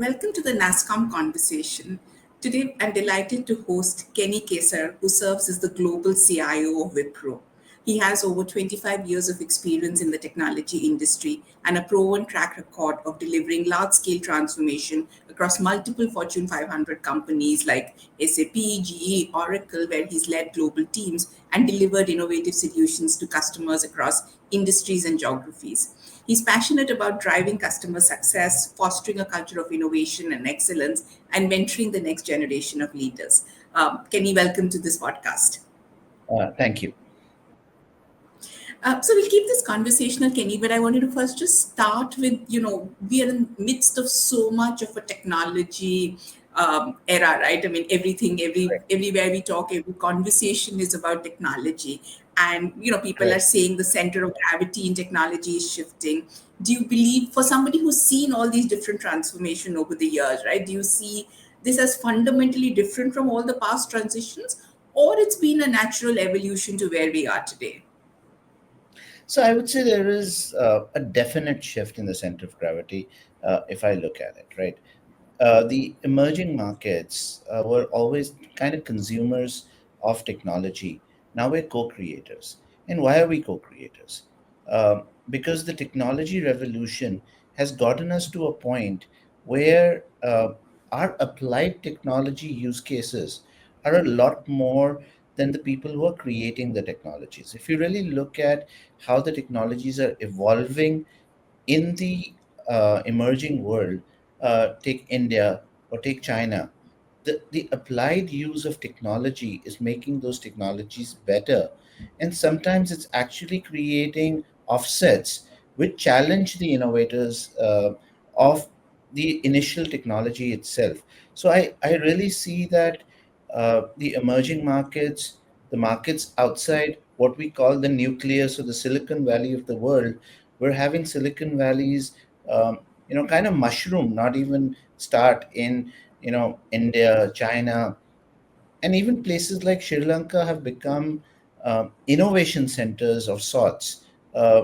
Welcome to the NASCOM conversation. Today, I'm delighted to host Kenny Kesar, who serves as the Global CIO of Wipro. He has over 25 years of experience in the technology industry and a proven track record of delivering large scale transformation across multiple Fortune 500 companies like SAP, GE, Oracle, where he's led global teams and delivered innovative solutions to customers across industries and geographies. He's passionate about driving customer success, fostering a culture of innovation and excellence, and mentoring the next generation of leaders. Kenny, welcome to this podcast. Thank you. So we'll keep this conversational, Kenny, but I wanted to first just start with, we are in the midst of so much of a technology era, right? I mean, everywhere we talk, every conversation is about technology. And, people are Correct. saying the center of gravity in technology is shifting. Do you believe, for somebody who's seen all these different transformation over the years, right? Do you see this as fundamentally different from all the past transitions, or it's been a natural evolution to where we are today? So I would say there is a definite shift in the center of gravity if I look at it, right? The emerging markets were always kind of consumers of technology. Now we're co creators. And why are we co creators? Because the technology revolution has gotten us to a point where our applied technology use cases are a lot more than the people who are creating the technologies. If you really look at how the technologies are evolving in the emerging world, take India or take China, the applied use of technology is making those technologies better. And sometimes it's actually creating offsets which challenge the innovators of the initial technology itself. So I really see that the emerging markets, the markets outside what we call the nucleus or the Silicon Valley of the world, we're having Silicon Valleys, kind of mushroom, not even start in, India, China, and even places like Sri Lanka have become innovation centers of sorts.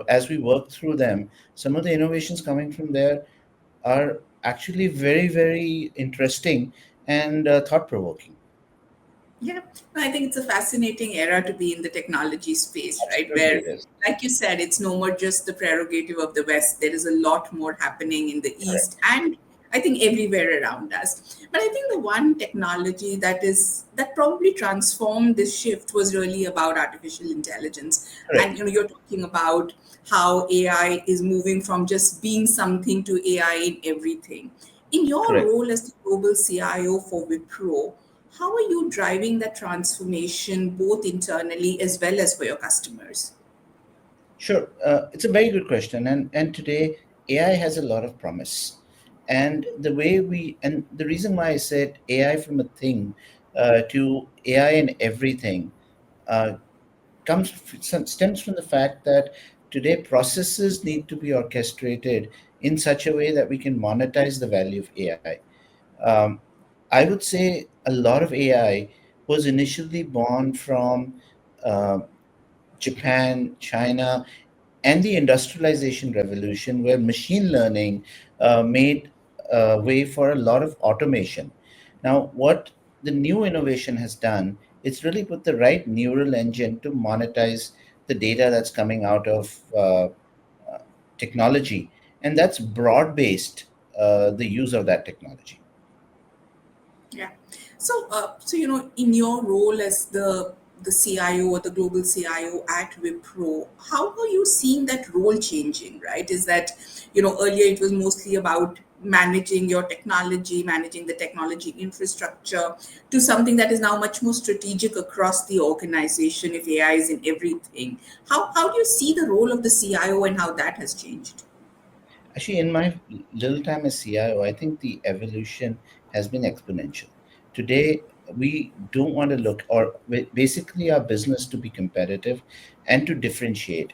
As we work through them, some of the innovations coming from there are actually very, very interesting and thought provoking. Yeah, no, I think it's a fascinating era to be in the technology space, right? Absolutely, Where, it is. like you said, it's no more just the prerogative of the West. There is a lot more happening in the Correct. East and I think everywhere around us. But I think the one technology that probably transformed this shift was really about artificial intelligence. And Correct. you're talking about how AI is moving from just being something to AI in everything. In your Correct. role as the global CIO for Wipro, how are you driving that transformation both internally as well as for your customers? Sure. It's a very good question. And today, AI has a lot of promise. And the reason why I said AI from a thing to AI in everything uh, stems from the fact that today processes need to be orchestrated in such a way that we can monetize the value of AI. Um, I would say a lot of AI was initially born from uh, Japan, China, and the industrialization revolution, where machine learning made way for a lot of automation. Now, what the new innovation has done, it's really put the right neural engine to monetize the data that's coming out of technology, and that's broad based the use of that technology. Yeah. So in your role as the CIO or the global CIO at Wipro, how are you seeing that role changing? Right? Is that earlier it was mostly about managing your technology, managing the technology infrastructure, to something that is now much more strategic across the organization. If AI is in everything, how do you see the role of the CIO and how that has changed? Actually, in my little time as CIO, I think the evolution has been exponential. Today, we don't want to look, or basically, our business to be competitive and to differentiate.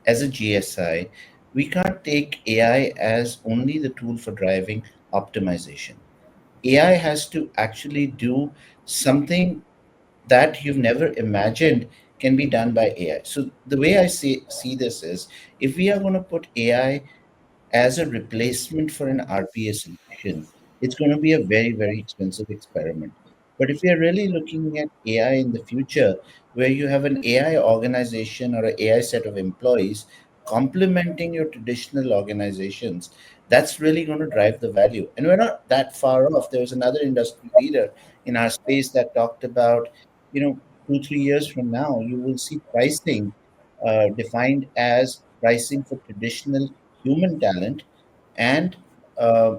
As a GSI, we can't take AI as only the tool for driving optimization. AI has to actually do something that you've never imagined can be done by AI. So the way I see this is, if we are going to put AI as a replacement for an RPA solution, it's going to be a very, very expensive experiment. But if you're really looking at AI in the future, where you have an AI organization or an AI set of employees complementing your traditional organizations, that's really going to drive the value. And we're not that far off. There was another industry leader in our space that talked about, 2, 3 years from now, you will see pricing defined as pricing for traditional human talent and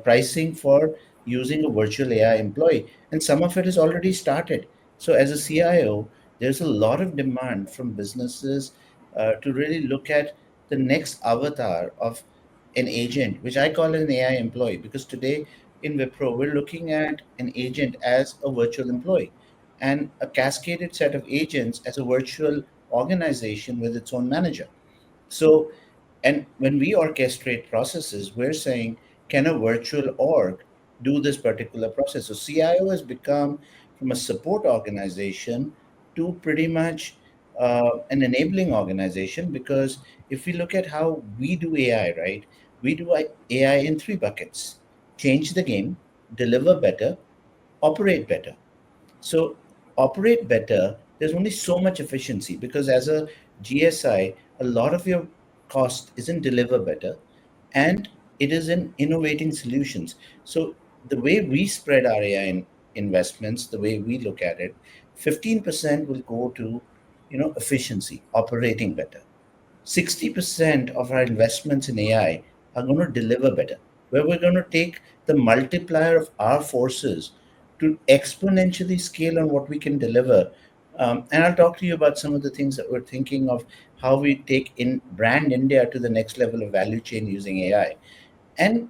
pricing for using a virtual AI employee. And some of it has already started. So, as a CIO, there's a lot of demand from businesses to really look at the next avatar of an agent, which I call an AI employee, because today in Wipro, we're looking at an agent as a virtual employee and a cascaded set of agents as a virtual organization with its own manager. So, and when we orchestrate processes, we're saying, can a virtual org do this particular process? So CIO has become from a support organization to pretty much an enabling organization, because if we look at how we do AI, right, we do AI in three buckets: change the game, deliver better, operate better. So operate better, there's only so much efficiency, because as a GSI, a lot of your cost isn't deliver better, and it is in innovating solutions. So the way we spread our AI investments, the way we look at it, 15% will go to, efficiency, operating better. 60% of our investments in AI are going to deliver better, where we're going to take the multiplier of our forces to exponentially scale on what we can deliver. And I'll talk to you about some of the things that we're thinking of, how we take in brand India to the next level of value chain using AI. And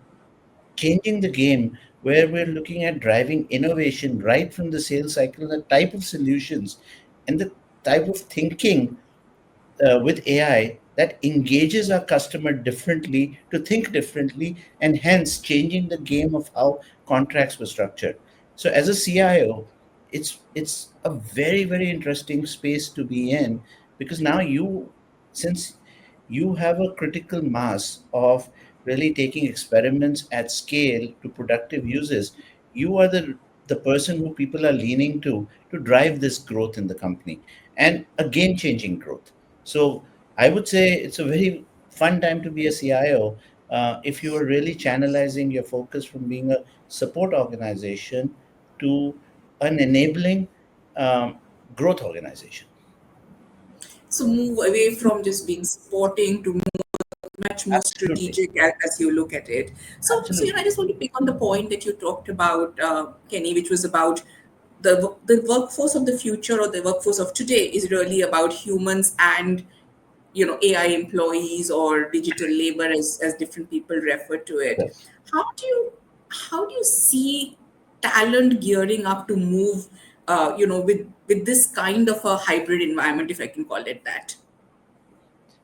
changing the game, where we're looking at driving innovation right from the sales cycle, the type of solutions and the type of thinking with AI that engages our customer differently, to think differently, and hence changing the game of how contracts were structured. So as a CIO, it's a very, very interesting space to be in, because now since you have a critical mass of really taking experiments at scale to productive uses, you are the person who people are leaning to drive this growth in the company, and a game changing growth. So I would say it's a very fun time to be a CIO if you are really channelizing your focus from being a support organization to an enabling growth organization. So move away from just being supporting to much more Absolutely, strategic as you look at it. So absolutely. I just want to pick on the point that you talked about, Kenny, which was about the workforce of the future or the workforce of today is really about humans and AI employees or digital labor, as different people refer to it. Yes. How do you see talent gearing up to move, with this kind of a hybrid environment, if I can call it that?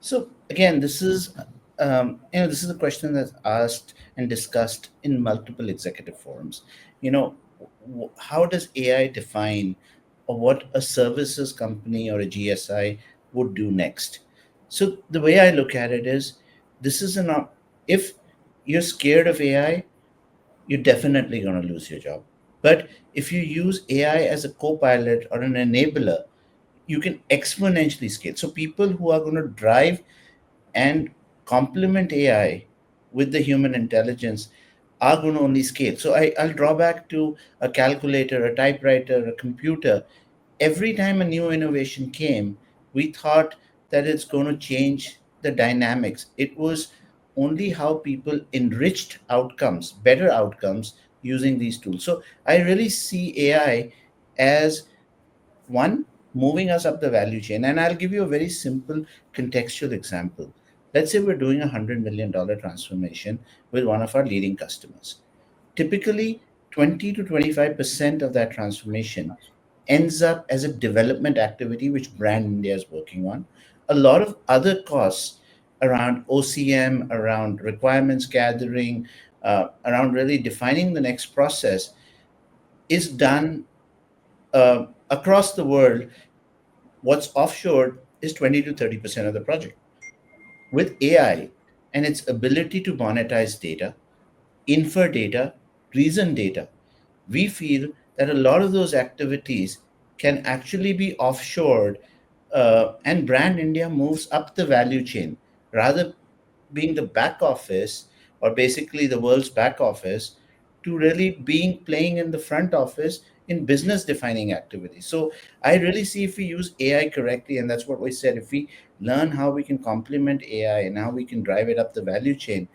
So again, this is a question that's asked and discussed in multiple executive forums. How does AI define or what a services company or a GSI would do next? So the way I look at it is, this is if you're scared of AI, you're definitely going to lose your job. But if you use AI as a co-pilot or an enabler, you can exponentially scale. So people who are going to drive and complement AI with the human intelligence are going to only scale. So I'll draw back to a calculator, a typewriter, a computer. Every time a new innovation came, we thought that it's going to change the dynamics. It was only how people enriched outcomes, better outcomes, using these tools. So I really see AI as one, moving us up the value chain. And I'll give you a very simple contextual example. Let's say we're doing $100 million transformation with one of our leading customers. Typically, 20 to 25% of that transformation ends up as a development activity which Brand India is working on. A lot of other costs around OCM, around requirements gathering, around really defining the next process is done across the world. What's offshore is 20 to 30% of the project. With AI and its ability to monetize data, infer data, reason data, we feel that a lot of those activities can actually be offshored, and Brand India moves up the value chain rather being the back office, or basically the world's back office, to really being playing in the front office in business defining activities. So I really see, if we use AI correctly, and that's what we said, if we learn how we can complement AI and how we can drive it up the value chain,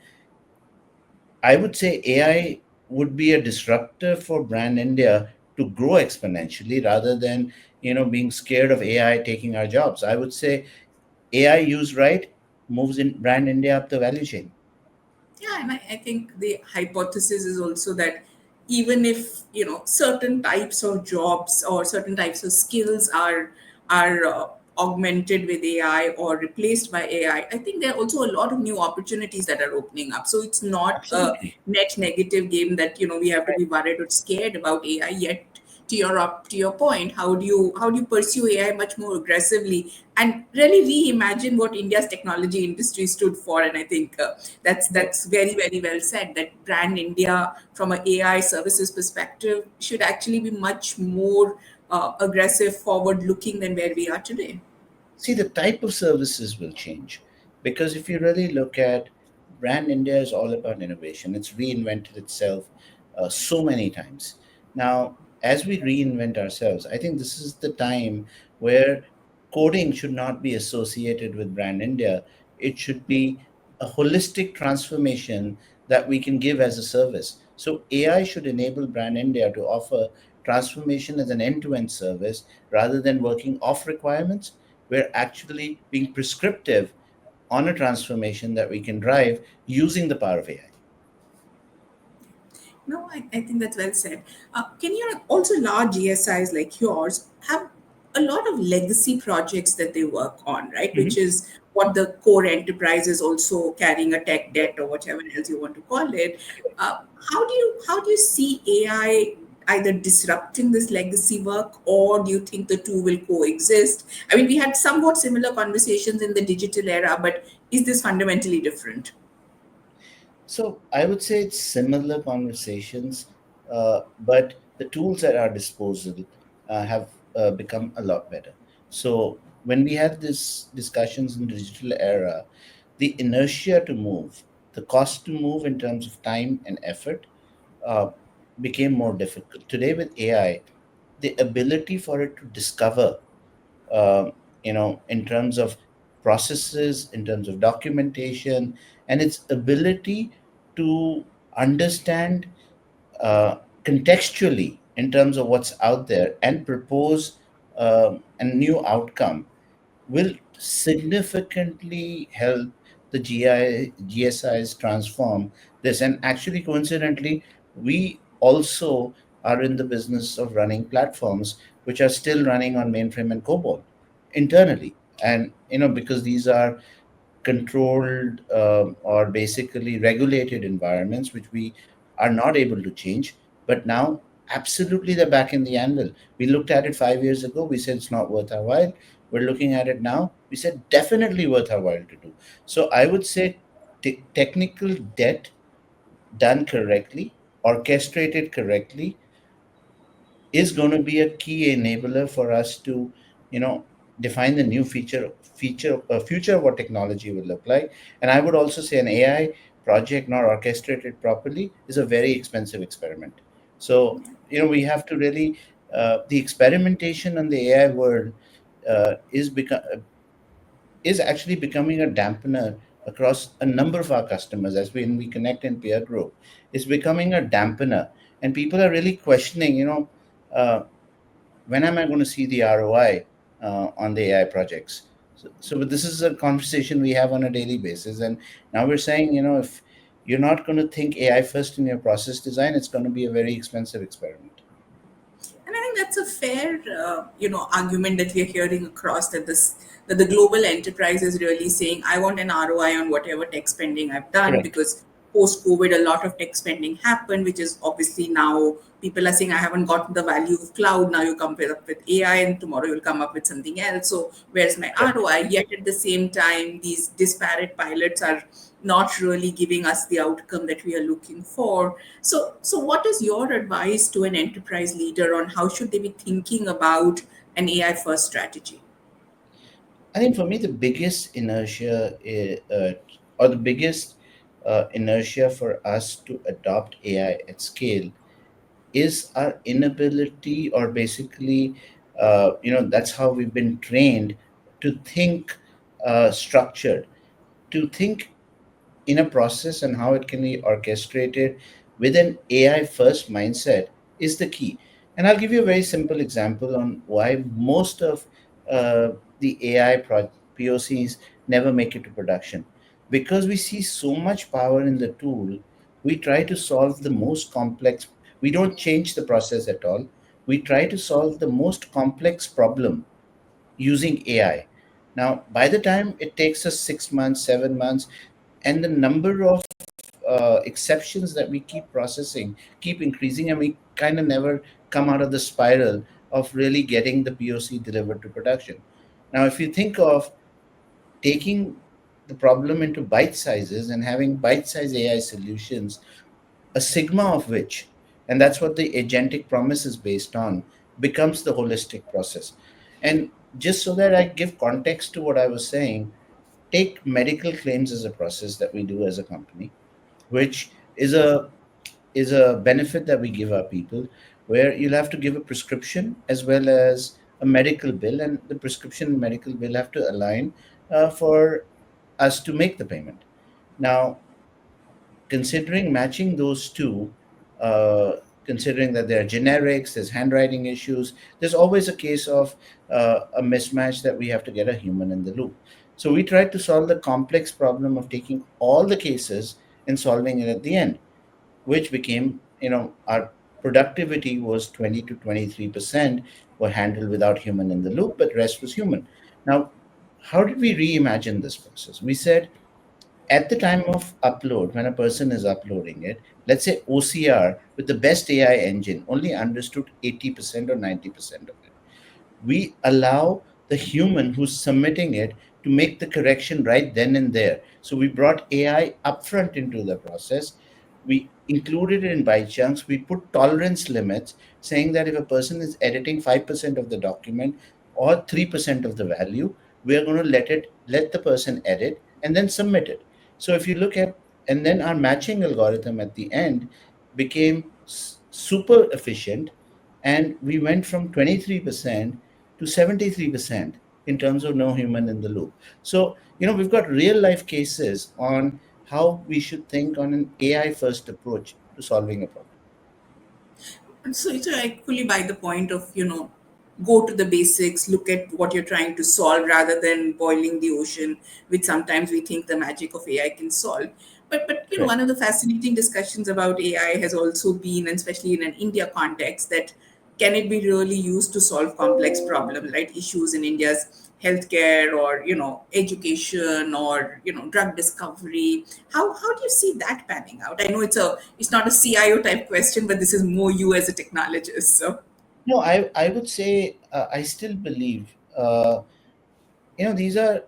I would say AI would be a disruptor for Brand India to grow exponentially rather than, being scared of AI taking our jobs. I would say AI used right moves in Brand India up the value chain. Yeah, and I think the hypothesis is also that even if certain types of jobs or certain types of skills are augmented with AI or replaced by AI, I think there are also a lot of new opportunities that are opening up. So it's not a Absolutely. net negative game that we have to be worried or scared about AI yet. To your point, how do you pursue AI much more aggressively and really reimagine what India's technology industry stood for? And I think that's very very well said. That Brand India, from an AI services perspective, should actually be much more aggressive, forward looking than where we are today. See, the type of services will change, because if you really look at Brand India is all about innovation. It's reinvented itself so many times. Now, as we reinvent ourselves, I think this is the time where coding should not be associated with Brand India. It should be a holistic transformation that we can give as a service. So AI should enable Brand India to offer transformation as an end-to-end service rather than working off requirements. We're actually being prescriptive on a transformation that we can drive using the power of AI. No, I think that's well said. Can you also large GSIs like yours have a lot of legacy projects that they work on, right? Which Mhm. is what the core enterprise is also carrying a tech debt or whatever else you want to call it. How do you see AI either disrupting this legacy work, or do you think the two will coexist? I mean, we had somewhat similar conversations in the digital era, but is this fundamentally different? So I would say it's similar conversations, but the tools at our disposal have become a lot better. So when we had these discussions in the digital era, the inertia to move, the cost to move in terms of time and effort, uh, became more difficult. Today with AI, the ability for it to discover, um, in terms of processes, in terms of documentation, and its ability to understand contextually in terms of what's out there and propose a new outcome will significantly help the GSIs transform this. And actually, coincidentally, we also are in the business of running platforms which are still running on mainframe and COBOL internally. And, because these are controlled or basically regulated environments which we are not able to change, but now absolutely they're back in the anvil. We looked at it 5 years ago, we said it's not worth our while. We're looking at it now, we said definitely worth our while to do. So I would say technical debt done correctly, orchestrated correctly, is going to be a key enabler for us to, you know define the new future of what technology will look like. And I would also say an AI project not orchestrated properly is a very expensive experiment. So, we have to really, the experimentation in the AI world is actually becoming a dampener across a number of our customers. As we connect in peer group, it's becoming a dampener, and people are really questioning, uh, when am I going to see the ROI on the AI projects? So this is a conversation we have on a daily basis, and now we're saying, if you're not going to think AI first in your process design, it's going to be a very expensive experiment. And I think that's a fair, argument that we are hearing across, that the global enterprise is really saying, I want an ROI on whatever tech spending I've done, Correct. because post COVID, a lot of tech spending happened, which is obviously now people are saying, I haven't gotten the value of cloud. Now you come up with AI, and tomorrow you'll come up with something else. So where's my ROI? Yet at the same time, these disparate pilots are not really giving us the outcome that we are looking for. So what is your advice to an enterprise leader on how should they be thinking about an AI first strategy? I think for me, the biggest inertia or the biggest inertia for us to adopt AI at scale is our inability, or basically, that's how we've been trained to think structured, to think in a process and how it can be orchestrated with an AI first mindset is the key. And I'll give you a very simple example on why most of the POCs never make it to production. Because we see so much power in the tool, we try to solve the most complex, we don't change the process at all. We try to solve the most complex problem using AI. Now, by the time it takes us 6 months, 7 months, and the number of exceptions that we keep processing keep increasing, and we kind of never come out of the spiral of really getting the POC delivered to production. Now, if you think of taking the problem into bite sizes and having bite size AI solutions, a sigma of which, and that's what the agentic promise is based on, becomes the holistic process. And just so that I give context to what I was saying, take medical claims as a process that we do as a company, which is a benefit that we give our people, where you'll have to give a prescription as well as a medical bill, and the prescription and medical bill have to align for us to make the payment. Now, considering matching those two, uh, considering that there are generics, there's handwriting issues, there's always a case of a mismatch that we have to get a human in the loop. So we tried to solve the complex problem of taking all the cases and solving it at the end, which became, our productivity was 20 to 23% were handled without human in the loop, but rest was human. Now, how did we reimagine this process? We said, at the time of upload, when a person is uploading it, let's say OCR with the best AI engine only understood 80% or 90% of it. We allow the human who's submitting it to make the correction right then and there. So we brought AI upfront into the process. We included it in by chunks. We put tolerance limits saying that if a person is editing 5% of the document or 3% of the value, we are going to let the person edit and then submit it. So if you look at, and then our matching algorithm at the end became super efficient, and we went from 23% to 73% in terms of no human in the loop. So, we've got real life cases on how we should think on an AI first approach to solving a problem. So I fully buy the point of, go to the basics, look at what you're trying to solve rather than boiling the ocean, which sometimes we think the magic of AI can solve. But Correct. one of the fascinating discussions about AI has also been, and especially in an India context, that can it be really used to solve complex problems, right? Issues in India's healthcare or education or drug discovery. How do you see that panning out? I know it's not a CIO type question, but this is more you as a technologist. So No, I would say I still believe, these are,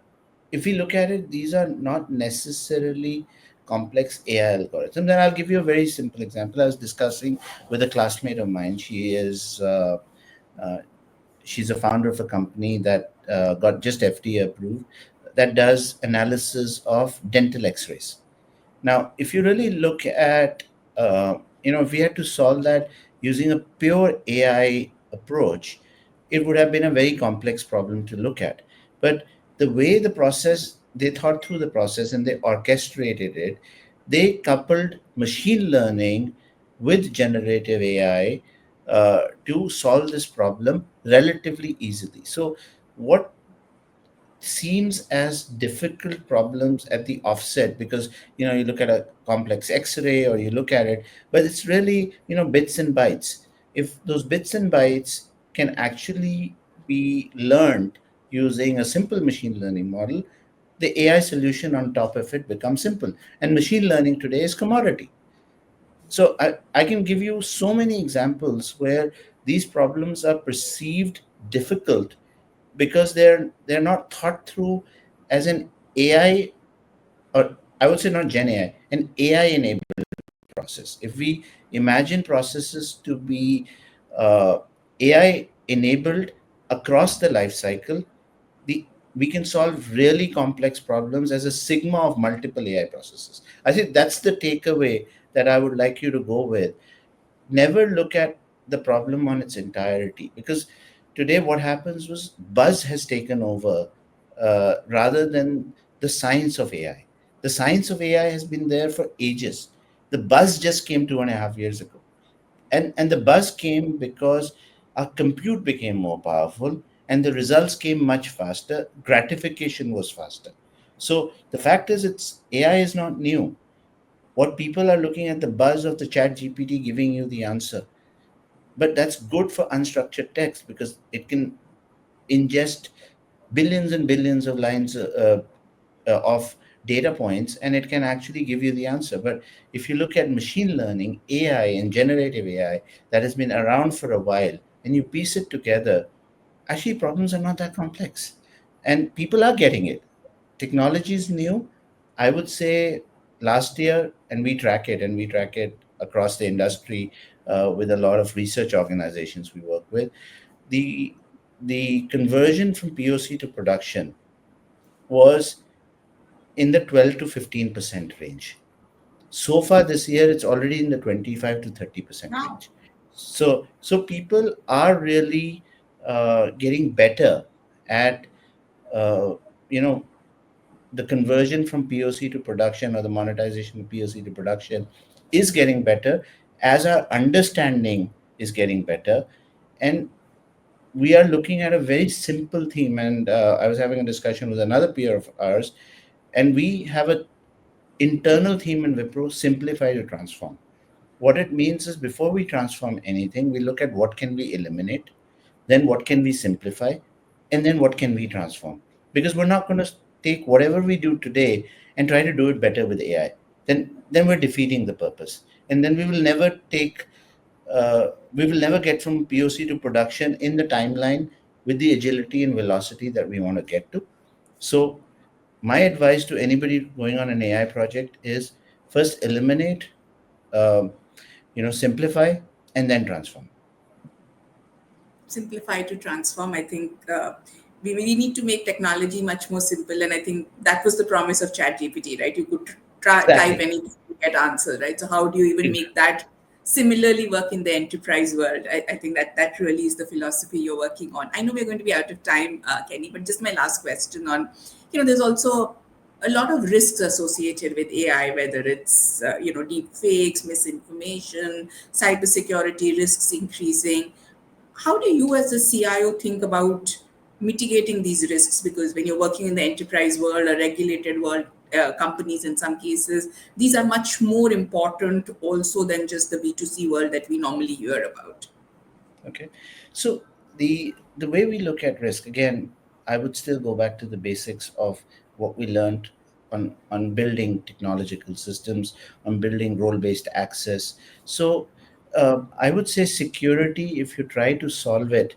if we look at it, these are not necessarily complex AI algorithms. And I'll give you a very simple example. I was discussing with a classmate of mine. Uh, she's a founder of a company that got just FDA approved, that does analysis of dental X-rays. Now, if you really look at, if we had to solve that using a pure AI approach, it would have been a very complex problem to look at. But the way they thought through the process and they orchestrated it, they coupled machine learning with generative AI to solve this problem relatively easily. So, what seems as difficult problems at the offset, because you look at a complex x-ray or you look at it, but it's really bits and bytes. If those bits and bytes can actually be learned using a simple machine learning model, the AI solution on top of it becomes simple. And machine learning today is commodity. So I can give you so many examples where these problems are perceived difficult because they're not thought through as an AI, or I would say not Gen AI, an AI enabled process. If we imagine processes to be AI enabled across the life cycle, the we can solve really complex problems as a sigma of multiple AI processes. I think that's the takeaway that I would like you to go with. Never look at the problem on its entirety, because today what happens was buzz has taken over rather than the science of AI. The science of AI has been there for ages. The buzz just came 2.5 years ago, and the buzz came because our compute became more powerful and the results came much faster. Gratification was faster. So the fact is, it's AI is not new. What people are looking at the buzz of the chat GPT giving you the answer, but that's good for unstructured text because it can ingest billions and billions of lines of data points, and it can actually give you the answer. But if you look at machine learning, AI, and generative AI that has been around for a while, and you piece it together, actually problems are not that complex, and people are getting it. Technology is new. I would say last year, and we track it across the industry with a lot of research organizations we work with. The the conversion from POC to production was in the 12 to 15% range. So far this year, it's already in the 25 to 30% Now, range. So people are really getting better at uh, you know the conversion from POC to production, or the monetization of POC to production, is getting better as our understanding is getting better. And we are looking at a very simple theme. And I was having a discussion with another peer of ours, and we have a internal theme in Wipro: simplify to transform. What it means is, before we transform anything, we look at what can we eliminate, then what can we simplify, and then what can we transform. Because we're not going to take whatever we do today and try to do it better with AI. Then we're defeating the purpose, and then we will never get from POC to production in the timeline with the agility and velocity that we want to get to. So my advice to anybody going on an AI project is, first eliminate, um, simplify, and then transform. simplify to transform. I think we really need to make technology much more simple. And I think that was the promise of ChatGPT, right? You could type Exactly. anything to get answers, right? So how do you even Ex- make that similarly work in the enterprise world? I think that really is the philosophy you're working on. I know we're going to be out of time, Kenny, but just my last question on, there's also a lot of risks associated with AI, whether it's deep fakes, misinformation, cybersecurity risks increasing. How do you as a CIO think about mitigating these risks? Because when you're working in the enterprise world or regulated world, companies in some cases, these are much more important also than just the B2C world that we normally hear about. Okay. So the way we look at risk, again, I would still go back to the basics of what we learned on building technological systems, on building role-based access. So I would say security, if you try to solve it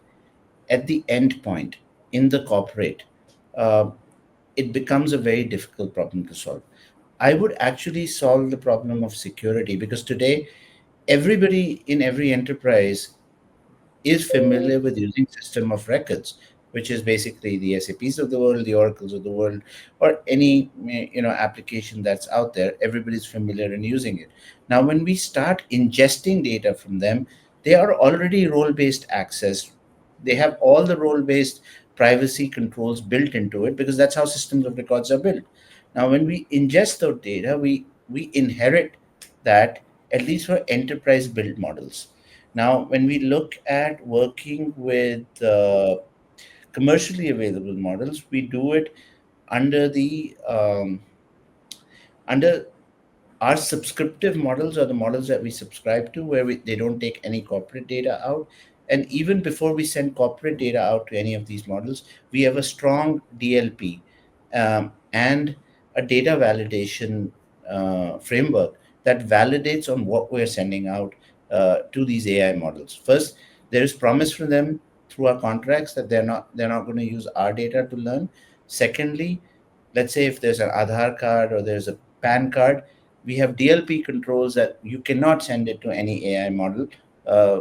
at the end point in the corporate, uh, it becomes a very difficult problem to solve. I would actually solve the problem of security, because today everybody in every enterprise is familiar with using system of records, which is basically the SAPs of the world, the Oracles of the world, or any application that's out there. Everybody's familiar in using it. Now, when we start ingesting data from them, they are already role-based access. They have all the role-based privacy controls built into it, because that's how systems of records are built. Now, when we ingest those data, we inherit that, at least for enterprise build models. Now, when we look at working with commercially available models, we do it under the under our subscriptive models, are the models that we subscribe to, where they don't take any corporate data out. And even before we send corporate data out to any of these models, we have a strong DLP. and a data validation framework that validates on what we're sending out to these AI models. First, there is promise from them through our contracts that they're not going to use our data to learn. Secondly, let's say if there's an Aadhaar card or there's a PAN card, we have DLP controls that you cannot send it to any AI model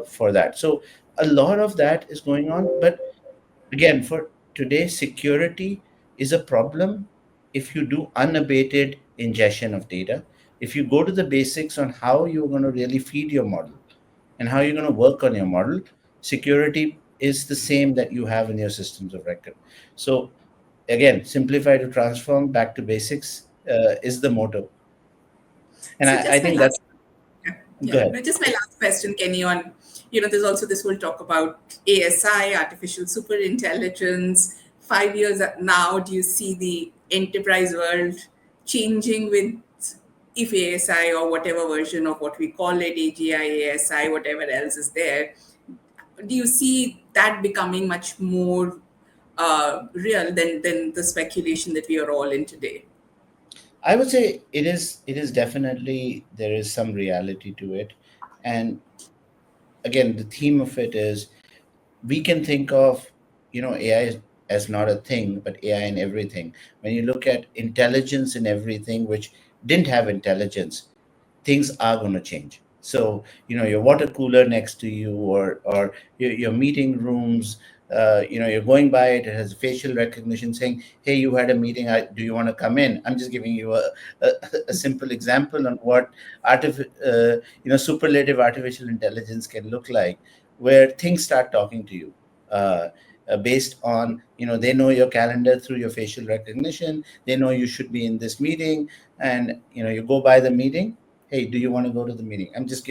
for that. So a lot of that is going on, but again, for today, security is a problem if you do unabated ingestion of data. If you go to the basics on how you're going to really feed your model and how you're going to work on your model, security is the same that you have in your systems of record. So again, simplify to transform, back to basics is the motto. And So I just my think that's last, yeah, go yeah. ahead. No, just my last question, Kenny, on, there's also this whole talk about ASI, artificial superintelligence. 5 years now, do you see the enterprise world changing with, if ASI or whatever version of what we call it, AGI, ASI, whatever else is there, do you see that becoming much more real than the speculation that we are all in today? I would say it is definitely there is some reality to it. And again, the theme of it is we can think of AI as not a thing, but AI in everything. When you look at intelligence in everything which didn't have intelligence, things are going to change. So your water cooler next to you, or your meeting rooms, you're going by it, it has facial recognition saying, hey, you had a meeting, do you want to come in? I'm just giving you a, a simple example on what superlative artificial intelligence can look like, where things start talking to you, uh, based on they know your calendar through your facial recognition. They know you should be in this meeting, and you go by the meeting. Hey, do you want to go to the meeting? I'm just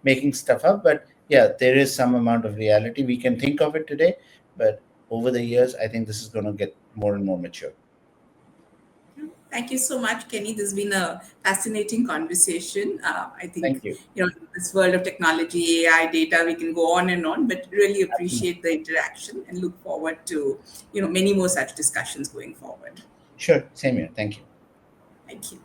making stuff up, but yeah, there is some amount of reality. We can think of it today, but over the years, I think this is going to get more and more mature. Thank you so much, Kenny. This has been a fascinating conversation. I think, Thank you. this world of technology, AI, data, we can go on and on, but really appreciate the interaction and look forward to, many more such discussions going forward. Sure, same here. Thank you. Thank you.